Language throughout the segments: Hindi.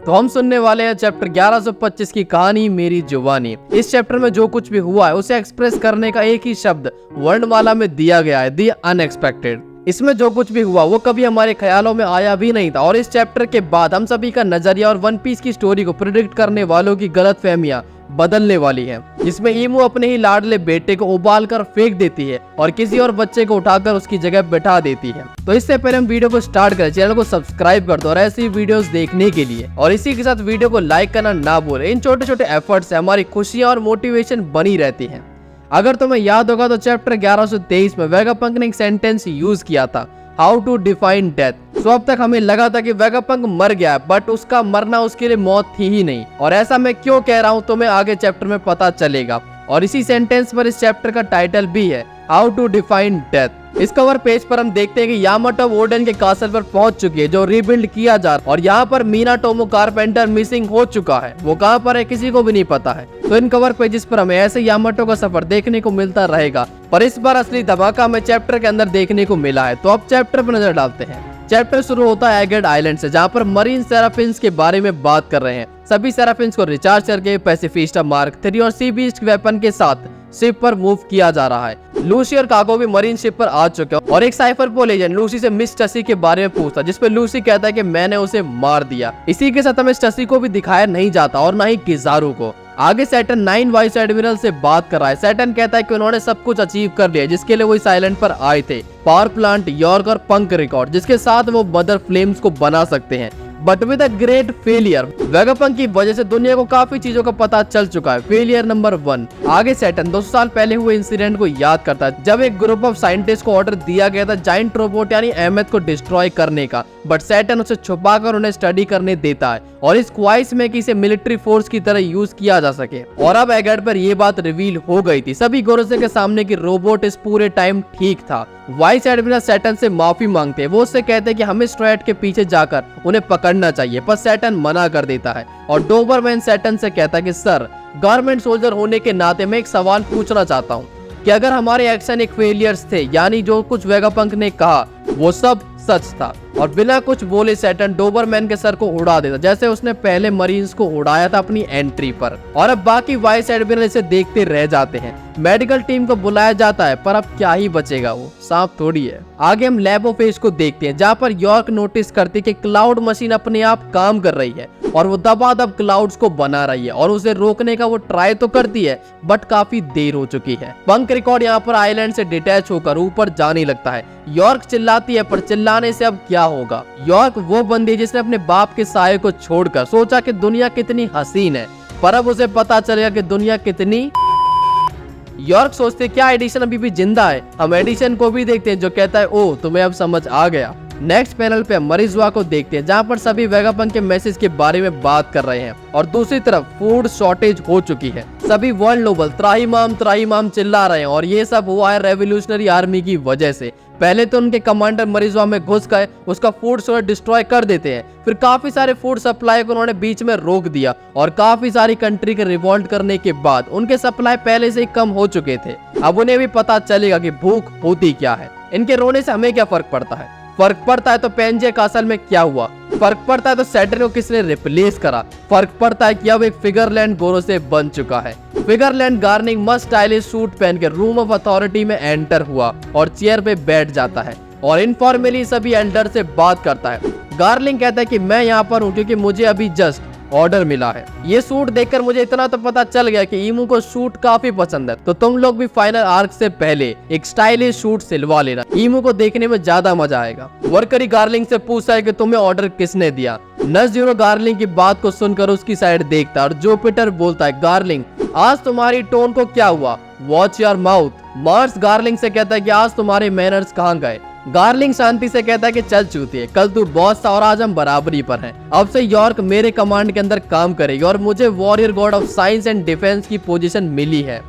तो हम सुनने वाले हैं चैप्टर 1125 की कहानी मेरी जुबानी। इस चैप्टर में जो कुछ भी हुआ है उसे एक्सप्रेस करने का एक ही शब्द वर्णमाला में दिया गया है, द अनएक्सपेक्टेड। इसमें जो कुछ भी हुआ वो कभी हमारे ख्यालों में आया भी नहीं था और इस चैप्टर के बाद हम सभी का नजरिया और वन पीस की स्टोरी को प्रेडिक्ट करने वालों की गलतफहमियां बदलने वाली है, जिसमें ईमू अपने ही लाडले बेटे को उबाल कर फेंक देती है और किसी और बच्चे को उठाकर उसकी जगह बैठा देती है। तो इससे पहले हम वीडियो को स्टार्ट करें, चैनल को सब्सक्राइब कर दो और ऐसी वीडियोस देखने के लिए, और इसी के साथ वीडियो को लाइक करना ना भूलें। इन छोटे छोटे एफर्ट्स से हमारी खुशियां और मोटिवेशन बनी रहती है। अगर तुम्हें याद होगा तो चैप्टर 1123 में वेगापंक ने एक सेंटेंस यूज किया था, हाउ टू डिफाइन डेथ। सो अब तक हमें लगा था कि वेगापंक मर गया, बट उसका मरना उसके लिए मौत थी ही नहीं। और ऐसा मैं क्यों कह रहा हूँ तुम्हें आगे चैप्टर में पता चलेगा। और इसी सेंटेंस पर इस चैप्टर का टाइटल भी है, हाउ टू डिफाइन डेथ। इस कवर पेज पर हम देखते हैं कि यामाटो ओडेन के कासल पर पहुंच चुकी है जो रीबिल्ड किया जा रहा है, और यहाँ पर मीनाटोमो कारपेंटर मिसिंग हो चुका है। वो कहाँ पर है किसी को भी नहीं पता है। तो इन कवर पेजेस पर हमें ऐसे यामाटो का सफर देखने को मिलता रहेगा, पर इस बार असली धमाका हमें चैप्टर के अंदर देखने को मिला है। तो अब चैप्टर पर नजर डालते हैं। चैप्टर शुरू होता है एगेड आइलैंड से, जहाँ पर मरीन सेराफिन्स के बारे में बात कर रहे हैं। सभी सेराफिन्स को रिचार्ज करके पैसिफिस्टा मार्क 3 और सी बीस्ट वेपन के साथ शिप पर मूव किया जा रहा है। लूसी और कागो भी मरीन शिप पर आ चुके हैं और एक साइफरपोल एजेंट लूसी से मिस टसी के बारे में पूछता, जिसपे लूसी कहता है कि मैंने उसे मार दिया। इसी के साथ हमें टसी को भी दिखाया नहीं जाता और ना ही किजारू को। आगे सैटर्न 9 वाइस एडमिरल से बात कर रहा है। सैटर्न कहता है कि उन्होंने सब कुछ अचीव कर लिया जिसके लिए वो इस आइलैंड पर आए थे, पावर प्लांट, यॉर्क और पंक रिकॉर्ड, जिसके साथ वो मदर फ्लेम्स को बना सकते हैं, but with a great failure. Vegapunk की वजह से दुनिया को काफी चीजों का पता चल चुका है। Failure number 1। आगे सैटर्न 200 साल पहले हुए इंसिडेंट को याद करता है, जब एक ग्रुप ऑफ साइंटिस्ट को ऑर्डर दिया गया था जाइंट रोबोट यानी एमेथ को डिस्ट्रॉय करने का, बट सैटर्न उसे छुपाकर उन्हें स्टडी करने देता है और इस ख्वाहिश में कि इसे मिलिट्री फोर्स की तरह यूज किया जा सके। और अब एगेड पर यह बात रिवील हो गई थी सभी गोरोसे के सामने कि रोबोट इस पूरे टाइम ठीक था। वाइस एडमिरल सैटर्न से माफी मांगते हैं। वो उससे कहते हैं कि हमें स्ट्रैट के पीछे जाकर उन्हें पकड़ना चाहिए, पर सैटर्न मना कर देता है। और डोबरमैन सैटर्न से कहता है कि सर, गवर्नमेंट सोल्जर होने के नाते मैं एक सवाल पूछना चाहता हूँ कि अगर हमारे एक्शन एक फेलियर्स थे, यानी जो कुछ वेगापंक ने कहा वो सब सच था, और बिना कुछ बोले सैटर्न डोबरमैन के सर को उड़ा देता, जैसे उसने पहले मरीन्स को उड़ाया था अपनी एंट्री पर। और अब बाकी वाइस एडमिरल इसे देखते रह जाते हैं। मेडिकल टीम को बुलाया जाता है, पर अब क्या ही बचेगा, वो सांप थोड़ी है। आगे हम लैबो फेज को देखते हैं, जहाँ पर यॉर्क नोटिस करती है कि क्लाउड मशीन अपने आप काम कर रही है और वो दबादब क्लाउड्स को बना रही है, और उसे रोकने का वो ट्राई तो करती है बट काफी देर हो चुकी है। पंक रिकॉर्ड यहाँ पर आइलैंड से डिटैच होकर ऊपर जाने लगता है। यॉर्क चिल्लाती है, पर चिल्लाने से अब क्या होगा। यॉर्क वो बंदी है जिसने अपने बाप के साये को छोड़कर सोचा कि दुनिया कितनी हसीन है, पर अब उसे पता चलेगा कि दुनिया कितनी। यॉर्क सोचते क्या एडिशन अभी भी जिंदा है। हम एडिशन को भी देखते हैं जो कहता है ओह तुम्हें अब समझ आ गया। नेक्स्ट पैनल पे मरिजुआ को देखते हैं, जहाँ पर सभी वेगापंक के मैसेज के बारे में बात कर रहे हैं और दूसरी तरफ फूड शॉर्टेज हो चुकी है। सभी वर्ल्ड नोबल त्राहिमाम चिल्ला रहे हैं और ये सब हुआ है रेवोल्यूशनरी आर्मी की वजह से। पहले तो उनके कमांडर मरिजुआ में घुस गए, उसका फूड स्टोर डिस्ट्रॉय कर देते हैं, फिर काफी सारे फूड सप्लाई को उन्होंने बीच में रोक दिया और काफी सारी कंट्री के रिवॉल्ट करने के बाद उनके सप्लाई पहले से ही कम हो चुके थे। अब उन्हें भी पता चलेगा कि भूख होती क्या है। इनके रोने से हमें क्या फर्क पड़ता है? फर्क पड़ता है तो पेंजे कासल में क्या हुआ, फर्क पड़ता है तो सैटर्न को किसने रिप्लेस करा, फर्क पड़ता है कि अब एक फिगरलैंड गोरोसे बन चुका है। फिगरलैंड गार्निंग मस्त स्टाइलिश सूट पहन के रूम ऑफ अथॉरिटी में एंटर हुआ और चेयर पे बैठ जाता है और इनफॉर्मली सभी एल्डर से बात करता है। गार्लिंग कहता है कि मैं यहाँ पर हूँ क्योंकि मुझे अभी जस्ट ऑर्डर मिला है। ये सूट देखकर मुझे इतना तो पता चल गया कि ईमू को सूट काफी पसंद है, तो तुम लोग भी फाइनल आर्क से पहले एक स्टाइलिश सूट सिलवा लेना, ईमू को देखने में ज्यादा मजा आएगा। वर्करी गार्लिंग से पूछता है कि तुम्हें ऑर्डर किसने दिया। नज़ गार्लिंग की बात को सुनकर उसकी साइड देखता है और जुपिटर बोलता है गार्लिंग आज तुम्हारी टोन को क्या हुआ, वॉच योर माउथ। मार्स गार्लिंग से कहता है कि आज तुम्हारे मैनर्स कहाँ गए। गार्लिंग शांति से कहता है कि चल चूती है, कल तू बॉस था और आज हम बराबरी पर हैं। अब से यॉर्क मेरे कमांड के अंदर काम करेगी और मुझे warrior God of science and defence की पोजीशन मिली है।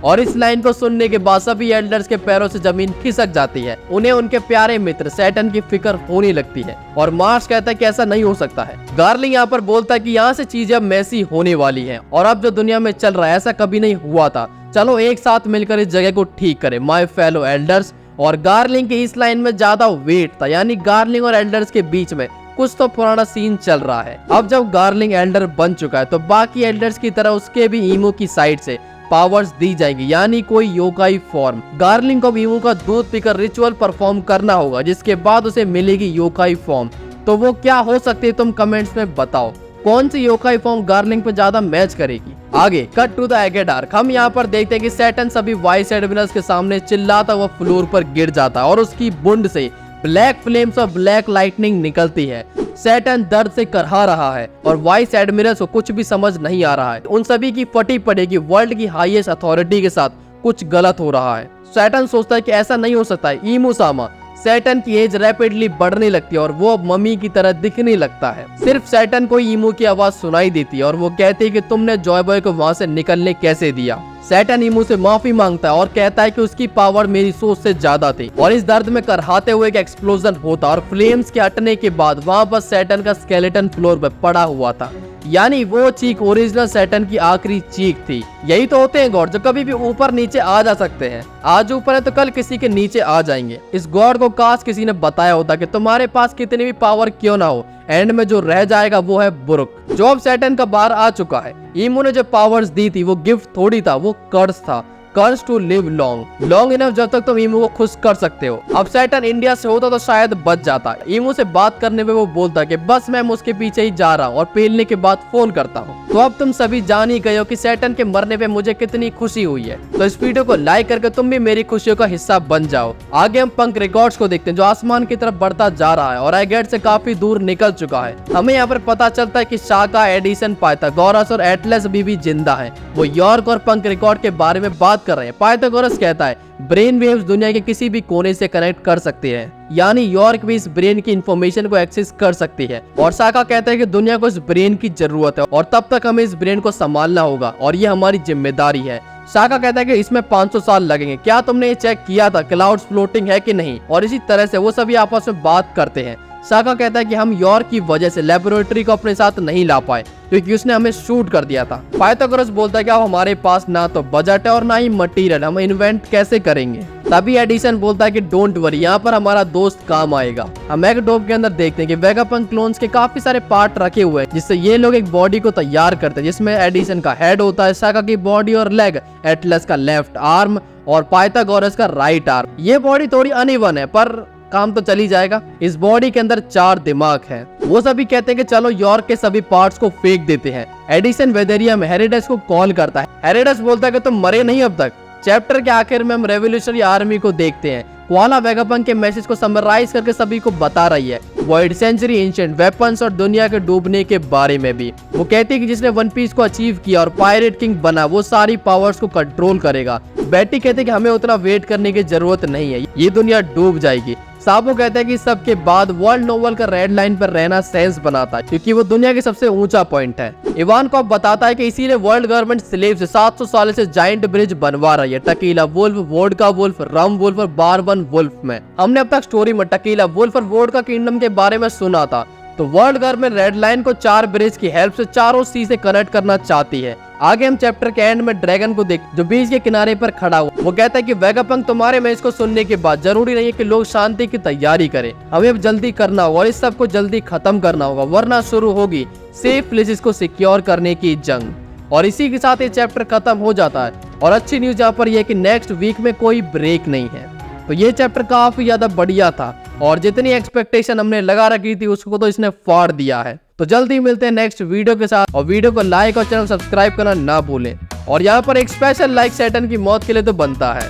और इस लाइन को सुनने के बाद सभी एल्डर्स के पैरों से जमीन खिसक जाती है। उन्हें उनके प्यारे मित्र सैटर्न की फिक्र होने लगती है और मार्स कहता है कि ऐसा नहीं हो सकता है। गार्लिंग यहाँ पर बोलता है कि यहाँ से चीजें अब मैसी होने वाली हैं और अब जो दुनिया में चल रहा है ऐसा कभी नहीं हुआ था। चलो एक साथ मिलकर इस जगह को ठीक करें माय फेलो एल्डर्स। और गार्लिंग की इस लाइन में ज्यादा वेट था, यानी गार्लिंग और एल्डर्स के बीच में कुछ तो पुराना सीन चल रहा है। अब जब गार्लिंग एल्डर बन चुका है तो बाकी एल्डर्स की तरह उसके भी ईमो की साइड से पावर्स दी जाएंगी, यानी कोई योकाई फॉर्म। गार्लिंग को ईमो का दूध पीकर रिचुअल परफॉर्म करना होगा, जिसके बाद उसे मिलेगी योकाई फॉर्म। तो वो क्या हो सकती है, तुम कमेंट्स में बताओ। कौन सी योकाई फॉर्म गार्लिंग पे ज्यादा मैच करेगी। आगे कट टू द एगेड आर्क। हम यहाँ पर देखते हैं कि सैटर्न सभी वाइस एडमिरल्स के सामने चिल्लाता हुआ फ्लोर पर गिर जाता है और उसकी बुंड से ब्लैक फ्लेम्स और ब्लैक लाइटनिंग निकलती है। सैटर्न दर्द से करहा रहा है और वाइस एडमिरल्स को कुछ भी समझ नहीं आ रहा है। उन सभी की फटी पड़ेगी वर्ल्ड की हाईएस्ट अथॉरिटी के साथ कुछ गलत हो रहा है। सैटर्न सोचता है कि ऐसा नहीं हो सकता है। ईमो सामा, सैटर्न की एज रैपिडली बढ़ने लगती है और वो अब मम्मी की तरह दिखने लगता है। सिर्फ सैटर्न को ईमो की आवाज सुनाई देती है और वो कहती है कि तुमने जॉय बॉय को वहां से निकलने कैसे दिया। सैटर्न ईमो से माफी मांगता है और कहता है कि उसकी पावर मेरी सोच से ज्यादा थी और इस दर्द में करहाते हुए एक एक्सप्लोजन होता और फ्लेम्स के हटने के बाद वहां पर सैटर्न का स्केलेटन फ्लोर पर पड़ा हुआ था, यानी वो चीख ओरिजिनल सैटर्न की आखिरी चीख थी। यही तो होते हैं गॉड जो कभी भी ऊपर नीचे आ जा सकते हैं। आज ऊपर है तो कल किसी के नीचे आ जाएंगे। इस गॉड को काश किसी ने बताया होता कि तुम्हारे पास कितनी भी पावर क्यों ना हो, एंड में जो रह जाएगा वो है बुरुक, जो अब सैटर्न का बाहर आ चुका है। ईमो ने जो पावर्स दी थी वो गिफ्ट थोड़ी था, वो कर्ज था। कर्ज टू लिव लॉन्ग इनफ, जब तक तुम ईमो को खुश कर सकते हो। अब सैटर्न इंडिया से होता तो शायद बच जाता। ईमो से बात करने पे वो बोलता कि बस मैं उसके पीछे ही जा रहा हूँ और पेलने के बाद फोन करता हूँ। तो अब तुम सभी जान ही गए हो कि सैटर्न के मरने पे मुझे कितनी खुशी हुई है। तो इस वीडियो को लाइक करके तुम भी मेरी खुशियों का हिस्सा बन जाओ। आगे हम पंक रिकॉर्ड्स को देखते हैं जो आसमान की तरफ बढ़ता जा रहा है और एगेट से काफी दूर निकल चुका है। हमें यहाँ पर पता चलता है कि शाका, एडिसन, पाइथागोरस और एटलस भी जिंदा है। वो यॉर्क और पंक रिकॉर्ड के बारे में बात कर रहे हैं। पाइथागोरस कहता है ब्रेन वेव्स दुनिया के किसी भी कोने से कनेक्ट कर सकते हैं, यानी यॉर्क भी इस ब्रेन की इंफॉर्मेशन को एक्सेस कर सकती है। और साका कहता है कि दुनिया को इस ब्रेन की जरूरत है और तब तक हमें इस ब्रेन को संभालना होगा और ये हमारी जिम्मेदारी है। साका कहता है कि इसमें 500 साल लगेंगे। क्या तुमने ये चेक किया था क्लाउड्स फ्लोटिंग है कि नहीं? और इसी तरह से वो सभी आपस में बात करते हैं। साका कहता है कि हम यॉर्क की वजह से लेबोरेटरी को अपने साथ नहीं ला पाए क्योंकि उसने हमें शूट कर दिया था। पाइथागोरस बोलता है कि अब हमारे पास ना तो बजट है और ना ही मटेरियल, हम इन्वेंट कैसे करेंगे? तभी एडिसन बोलता है कि डोंट वरी, यहाँ पर हमारा दोस्त काम आएगा। हम एगडोप के अंदर देखते हैं कि वेगापंक क्लोन्स के काफी सारे पार्ट रखे हुए हैं जिससे ये लोग एक बॉडी को तैयार करते हैं, जिसमें एडिसन का हेड होता है, साका की बॉडी और लेग, एटलस का लेफ्ट आर्म और पाइथागोरस का राइट आर्म। ये बॉडी थोड़ी अनइवन है पर काम तो चली जाएगा। इस बॉडी के अंदर 4 दिमाग हैं। वो सभी कहते हैं कि चलो यॉर्क के सभी पार्ट्स को फेंक देते हैं। एडिसन वेदेरिया में हेरोडस को कॉल करता है। हेरोडस बोलता है कि तुम मरे नहीं अब तक। चैप्टर के आखिर में हम रेवोल्यूशनरी आर्मी को देखते हैं। क्वाला वेगापंक के मैसेज को समराइज करके सभी को बता रही है, वॉइड सेंचुरी, एंशिएंट वेपन्स और दुनिया के डूबने के बारे में भी। वो कहती है कि जिसने वन पीस को अचीव किया और पायरेट किंग बना वो सारी पावर्स को कंट्रोल करेगा। बेटी कहती है कि हमें उतना वेट करने की जरूरत नहीं है, ये दुनिया डूब जाएगी। साबो कहता है कि सबके बाद वर्ल्ड नोवल का रेड लाइन पर रहना सेंस बनाता है क्योंकि वो दुनिया की सबसे ऊंचा पॉइंट है। इवान को बताता है कि इसीलिए वर्ल्ड गवर्नमेंट स्लेव से 700 साल से जाइंट ब्रिज बनवा रही है टकीला वुल्फ, वोडका वुल्फ, रम वुल्फ और बारबन वुल्फ में। हमने अब तक स्टोरी में टकीला वुल्फ और वोडका किंगडम के बारे में सुना था। तो वर्ल्ड गवर्नमेंट रेड लाइन को 4 ब्रिज की हेल्प से चारों सी से कनेक्ट करना चाहती है। आगे हम चैप्टर के एंड में ड्रैगन को देख जो बीच के किनारे पर खड़ा हुआ। वो कहता है कि वेगापंक तुम्हारे मैसेज को सुनने के बाद जरूरी नहीं है कि लोग शांति की तैयारी करें, हमें अब जल्दी करना होगा और इस सब को जल्दी खत्म करना होगा वरना शुरू होगी सेफ प्लेसेस को सिक्योर करने की जंग। और इसी के साथ ये चैप्टर खत्म हो जाता है। और अच्छी न्यूज यहाँ पर यह कि नेक्स्ट वीक में कोई ब्रेक नहीं है। तो ये चैप्टर काफी ज्यादा बढ़िया था और जितनी एक्सपेक्टेशन हमने लगा रखी थी उसको तो इसने फाड़ दिया है। तो जल्दी मिलते हैं नेक्स्ट वीडियो के साथ और वीडियो को लाइक और चैनल सब्सक्राइब करना ना भूलें। और यहाँ पर एक स्पेशल लाइक सैटर्न की मौत के लिए तो बनता है।